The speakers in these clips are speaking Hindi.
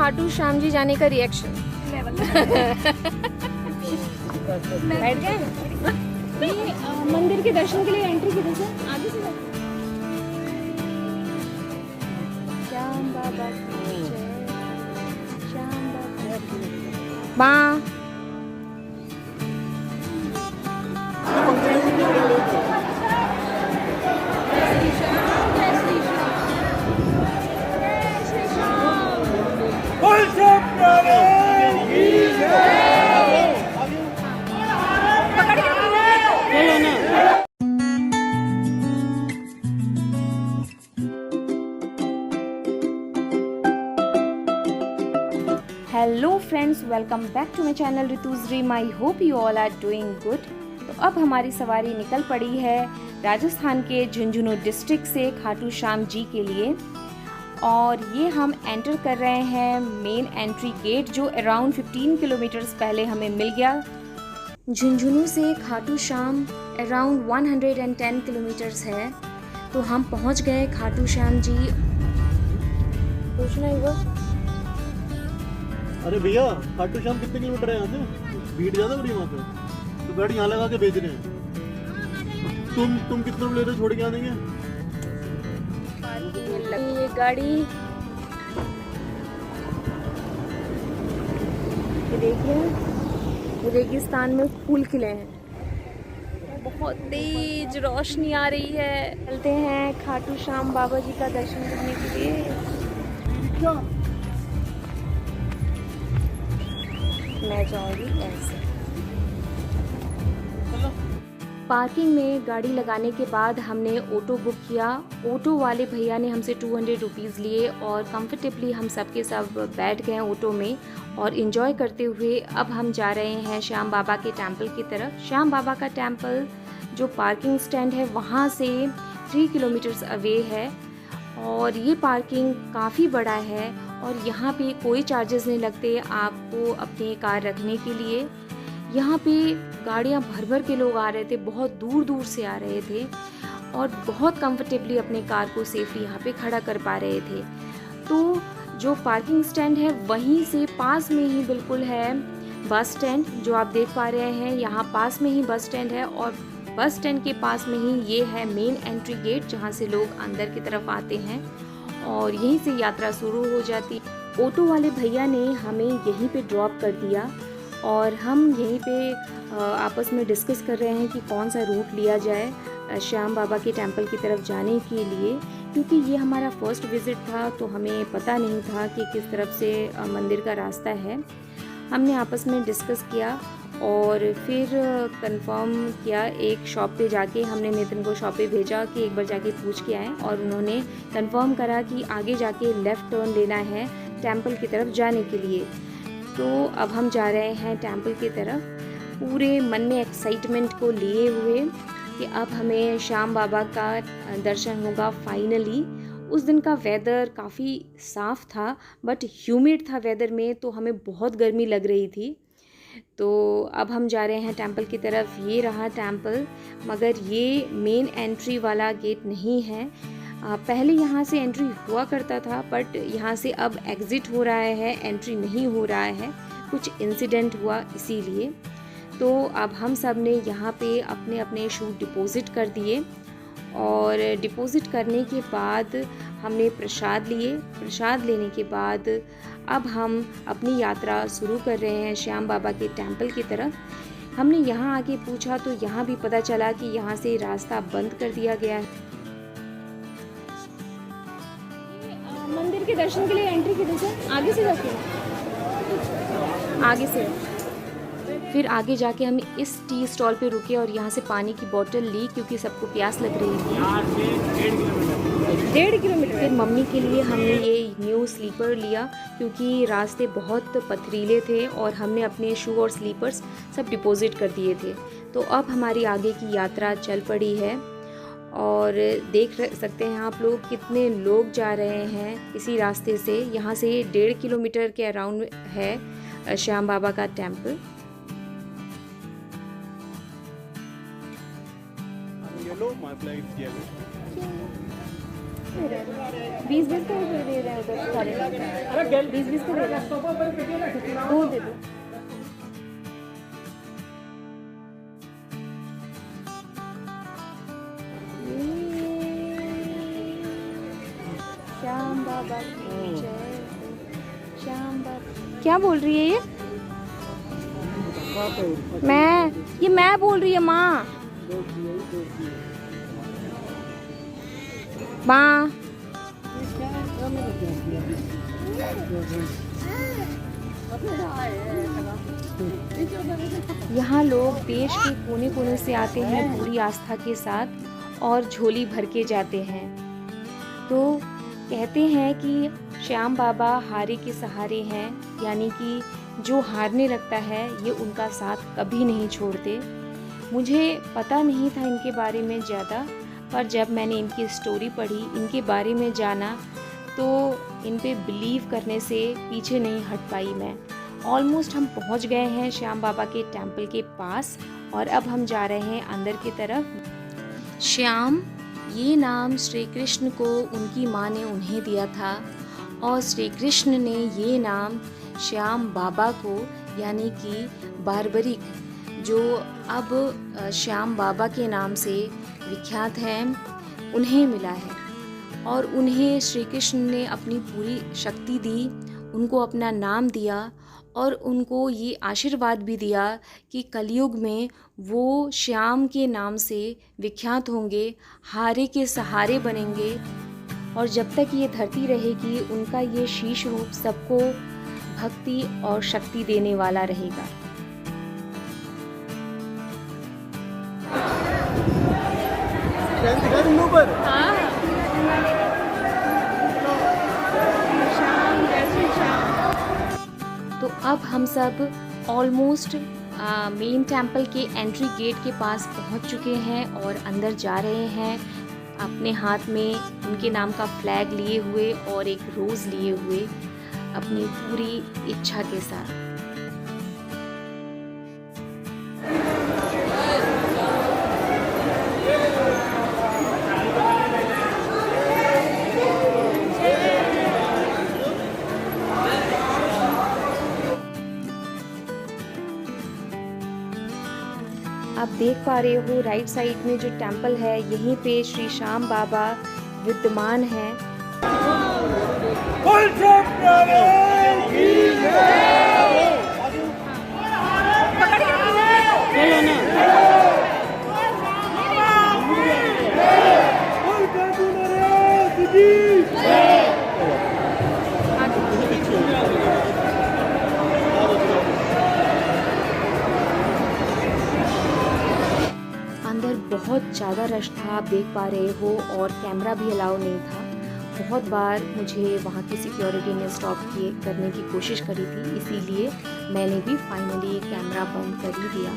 खाटू श्याम जी जाने का रिएक्शन। बैठ गए। ये मंदिर के दर्शन के लिए एंट्री किधर से? आगे से श्याम बाबा की जय, श्याम बाबा की माँ। Hello friends, welcome back to my channel Ritu's dream. I hope you all are doing good. तो अब हमारी सवारी निकल पड़ी है राजस्थान के झुंझुनू डिस्ट्रिक्ट से खाटू श्याम जी के लिए, और ये हम एंटर कर रहे हैं मेन एंट्री गेट जो अराउंड 15 किलोमीटर्स पहले हमें मिल गया। झुंझुनू से खाटू श्याम अराउंड 110 किलोमीटर्स है। तो हम पहुंच गए खाटू श्याम जी। पूछना ही वो। अरे भैया, खाटू श्याम कितने किलोमीटर है यहाँ से? भीड़ ज्यादा बड़ी वहाँ पे, तो गाड़ी यहाँ लगा के भेज रहे हैं। तुम कितने रुपए ले रहे हो? छोड़ के आने के ये गाड़ी ये देखिए, रेगिस्तान में फूल खिले हैं, बहुत तेज रोशनी आ रही है। चलते हैं खाटू श्याम बाबा जी का दर्शन करने के लिए। मैं जाऊंगी ऐसे। पार्किंग में गाड़ी लगाने के बाद हमने ऑटो बुक किया। ऑटो वाले भैया ने हमसे 200 रुपीज़ लिए और कंफर्टेबली हम सब के सब बैठ गए ऑटो में और इन्जॉय करते हुए अब हम जा रहे हैं श्याम बाबा के टेंपल की तरफ। श्याम बाबा का टेंपल जो पार्किंग स्टैंड है वहाँ से 3 किलोमीटर्स अवे है, और ये पार्किंग काफ़ी बड़ा है और यहाँ पे कोई चार्जेस नहीं लगते आपको अपनी कार रखने के लिए। यहाँ पे गाड़ियाँ भर भर के लोग आ रहे थे, बहुत दूर दूर से आ रहे थे और बहुत कंफर्टेबली अपने कार को सेफली यहाँ पे खड़ा कर पा रहे थे। तो जो पार्किंग स्टैंड है वहीं से पास में ही बिल्कुल है बस स्टैंड, जो आप देख पा रहे हैं। यहाँ पास में ही बस स्टैंड है और बस स्टैंड के पास में ही ये है मेन एंट्री गेट जहाँ से लोग अंदर की तरफ आते हैं और यहीं से यात्रा शुरू हो जाती। ऑटो वाले भैया ने हमें यहीं पे ड्रॉप कर दिया और हम यहीं पे आपस में डिस्कस कर रहे हैं कि कौन सा रूट लिया जाए श्याम बाबा के टेंपल की तरफ जाने के लिए, क्योंकि ये हमारा फर्स्ट विज़िट था तो हमें पता नहीं था कि किस तरफ से मंदिर का रास्ता है। हमने आपस में डिस्कस किया और फिर कंफर्म किया। एक शॉप पे जाके हमने नितिन को शॉप पे भेजा कि एक बार जाके पूछ के आए, और उन्होंने कंफर्म करा कि आगे जाके लेफ़्ट टर्न लेना है टेंपल की तरफ जाने के लिए। तो अब हम जा रहे हैं टेंपल की तरफ, पूरे मन में एक्साइटमेंट को लिए हुए कि अब हमें श्याम बाबा का दर्शन होगा फाइनली। उस दिन का वेदर काफ़ी साफ़ था बट ह्यूमिड था वेदर में, तो हमें बहुत गर्मी लग रही थी। तो अब हम जा रहे हैं टेंपल की तरफ। ये रहा टेंपल, मगर ये मेन एंट्री वाला गेट नहीं है। पहले यहाँ से एंट्री हुआ करता था बट यहाँ से अब एग्ज़िट हो रहा है, एंट्री नहीं हो रहा है। कुछ इंसिडेंट हुआ इसीलिए। तो अब हम सब ने यहाँ पे अपने अपने शूज़ डिपॉज़िट कर दिए और डिपॉज़िट करने के बाद हमने प्रसाद लिए। प्रसाद लेने के बाद अब हम अपनी यात्रा शुरू कर रहे हैं श्याम बाबा के टेंपल की तरफ। हमने यहाँ आके पूछा तो यहाँ भी पता चला कि यहाँ से रास्ता बंद कर दिया गया है। मंदिर के दर्शन के लिए एंट्री किधर से? आगे से जाके आगे से फिर आगे जाके हम इस टी स्टॉल पे रुके और यहाँ से पानी की बोतल ली क्योंकि सबको प्यास लग रही थी। 1.5 किलोमीटर। फिर मम्मी के लिए हमने ये न्यू स्लीपर लिया क्योंकि रास्ते बहुत पथरीले थे और हमने अपने शू और स्लीपर्स सब डिपॉजिट कर दिए थे। तो अब हमारी आगे की यात्रा चल पड़ी है और देख सकते हैं आप लोग कितने लोग जा रहे हैं इसी रास्ते से। यहाँ से 1.5 किलोमीटर के अराउंड है श्याम बाबा का temple. My flag is yellow. दे रहे हैं, 20-20 का दे रहे हैं उधर सारे, 20-20 का दे रहे हैं, 2 दे दो। श्याम बाबा की जय, श्याम बाबा। क्या बोल रही है ये? मैं बोल रही है माँ। माँ यहाँ लोग देश के कोने कोने से आते हैं पूरी आस्था के साथ और झोली भर के जाते हैं। तो कहते हैं कि श्याम बाबा हारे के सहारे हैं, यानी कि जो हारने लगता है ये उनका साथ कभी नहीं छोड़ते। मुझे पता नहीं था इनके बारे में ज़्यादा, पर जब मैंने इनकी स्टोरी पढ़ी, इनके बारे में जाना, तो इन पे बिलीव करने से पीछे नहीं हट पाई मैं। ऑलमोस्ट हम पहुंच गए हैं श्याम बाबा के टेम्पल के पास और अब हम जा रहे हैं अंदर की तरफ। श्याम, ये नाम श्री कृष्ण को उनकी माँ ने उन्हें दिया था और श्री कृष्ण ने ये नाम श्याम बाबा को, यानी कि बारबरिक, जो अब श्याम बाबा के नाम से विख्यात हैं, उन्हें मिला है। और उन्हें श्री कृष्ण ने अपनी पूरी शक्ति दी, उनको अपना नाम दिया और उनको ये आशीर्वाद भी दिया कि कलयुग में वो श्याम के नाम से विख्यात होंगे, हारे के सहारे बनेंगे और जब तक ये धरती रहेगी उनका ये शीश रूप सबको भक्ति और शक्ति देने वाला रहेगा। तो अब हम सब ऑलमोस्ट मेन टेम्पल के एंट्री गेट के पास पहुंच चुके हैं और अंदर जा रहे हैं, अपने हाथ में उनके नाम का फ्लैग लिए हुए और एक रोज़ लिए हुए, अपनी पूरी इच्छा के साथ। आप देख पा रहे हो राइट साइड में जो टेम्पल है, यहीं पे श्री श्याम बाबा विद्यमान हैं। अंदर बहुत ज़्यादा रश था, आप देख पा रहे हो, और कैमरा भी अलाउ नहीं था। बहुत बार मुझे वहाँ की सिक्योरिटी ने स्टॉप करने की कोशिश करी थी, इसीलिए मैंने भी फाइनली कैमरा बंद कर ही दिया।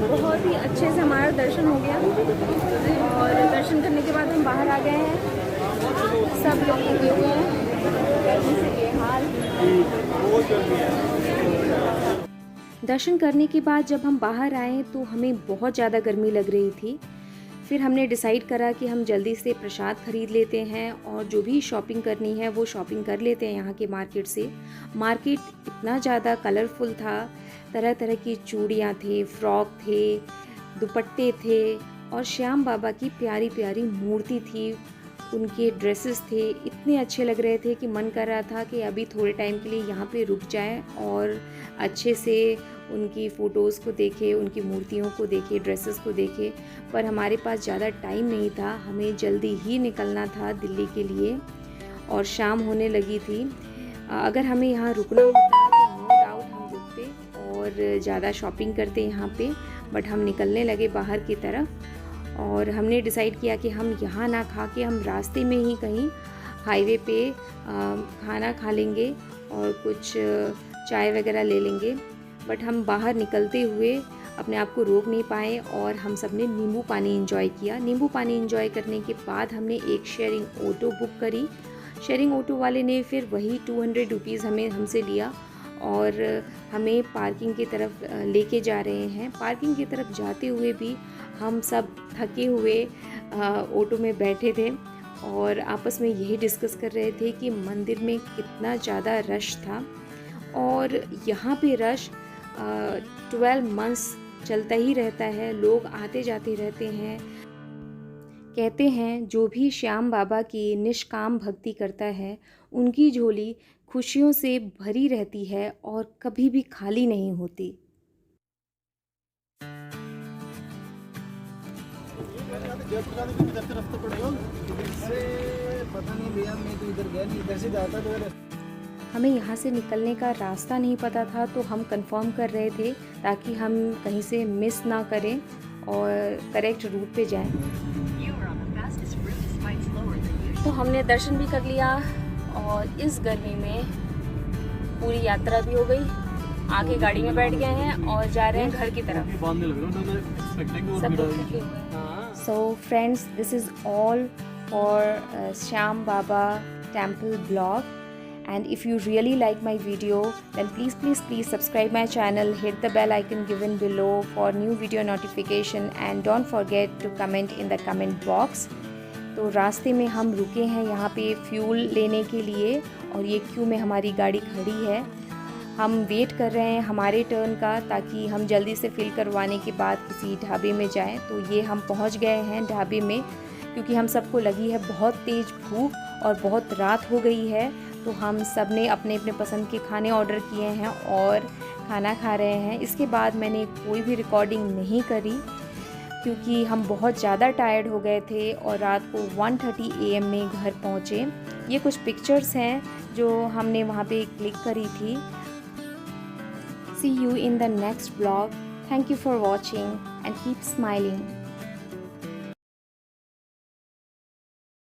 बहुत ही अच्छे से हमारा दर्शन हो गया और दर्शन करने के बाद हम बाहर आ गए हैं। सब लोग लगे हुए हैं, गर्मी से बेहाल। दर्शन करने के बाद जब हम बाहर आए तो हमें बहुत ज़्यादा गर्मी लग रही थी। फिर हमने डिसाइड करा कि हम जल्दी से प्रसाद खरीद लेते हैं और जो भी शॉपिंग करनी है वो शॉपिंग कर लेते हैं यहाँ के मार्केट से। मार्केट इतना ज़्यादा कलरफुल था, तरह तरह की चूड़ियाँ थे, फ्रॉक थे, दुपट्टे थे और श्याम बाबा की प्यारी प्यारी मूर्ति थी, उनके ड्रेसेस थे, इतने अच्छे लग रहे थे कि मन कर रहा था कि अभी थोड़े टाइम के लिए यहाँ पे रुक जाएं और अच्छे से उनकी फ़ोटोज़ को देखे, उनकी मूर्तियों को देखे, ड्रेसेस को देखे। पर हमारे पास ज़्यादा टाइम नहीं था, हमें जल्दी ही निकलना था दिल्ली के लिए और शाम होने लगी थी। अगर हमें यहाँ रुकना होता तो नो डाउट हम रुकते और ज़्यादा शॉपिंग करते यहाँ पे, बट हम निकलने लगे बाहर की तरफ और हमने डिसाइड किया कि हम यहाँ ना खा के हम रास्ते में ही कहीं हाईवे पे खाना खा लेंगे और कुछ चाय वगैरह ले लेंगे। बट हम बाहर निकलते हुए अपने आप को रोक नहीं पाए और हम सब ने नींबू पानी एंजॉय किया। नींबू पानी एंजॉय करने के बाद हमने एक शेयरिंग ऑटो बुक करी। शेयरिंग ऑटो वाले ने फिर वही 200 रुपीज़ हमसे लिया और हमें पार्किंग की तरफ लेके जा रहे हैं। पार्किंग की तरफ जाते हुए भी हम सब थके हुए ऑटो में बैठे थे और आपस में यही डिस्कस कर रहे थे कि मंदिर में कितना ज़्यादा रश था। और यहाँ पे रश 12 मंथ्स चलता ही रहता है, लोग आते जाते रहते हैं। कहते हैं जो भी श्याम बाबा की निष्काम भक्ति करता है उनकी झोली खुशियों से भरी रहती है और कभी भी खाली नहीं होती। रास्ता पड़ेगा इससे पता नहीं भैया, मैं तो इधर गया नहीं, इधर से जाता तो हमें यहाँ से निकलने का रास्ता नहीं पता था, तो हम कंफर्म कर रहे थे ताकि हम कहीं से मिस ना करें और करेक्ट रूट पे जाएं। तो हमने दर्शन भी कर लिया और इस गर्मी में पूरी यात्रा भी हो गई। आगे गाड़ी में बैठ गए हैं और जा रहे हैं घर की तरफ। सब लोग थके हुए हैं। So friends, this is all for Shyam Baba temple blog, and if you really like my video then please subscribe my channel, hit the bell icon given below for new video notification, and don't forget to comment in the comment box. तो रास्ते में हम रुके हैं यहाँ पे फ्यूल लेने के लिए और ये क्यू में हमारी गाड़ी खड़ी है। हम वेट कर रहे हैं हमारे टर्न का ताकि हम जल्दी से फिल करवाने के बाद किसी ढाबे में जाएं। तो ये हम पहुंच गए हैं ढाबे में, क्योंकि हम सबको लगी है बहुत तेज़ भूख और बहुत रात हो गई है। तो हम सब ने अपने अपने पसंद के खाने ऑर्डर किए हैं और खाना खा रहे हैं। इसके बाद मैंने कोई भी रिकॉर्डिंग नहीं करी क्योंकि हम बहुत ज़्यादा टायर्ड हो गए थे और रात को 1:30 AM में घर पहुँचे। ये कुछ पिक्चर्स हैं जो हमने वहाँ पे क्लिक करी थी। See you in the next vlog. Thank you for watching and keep smiling.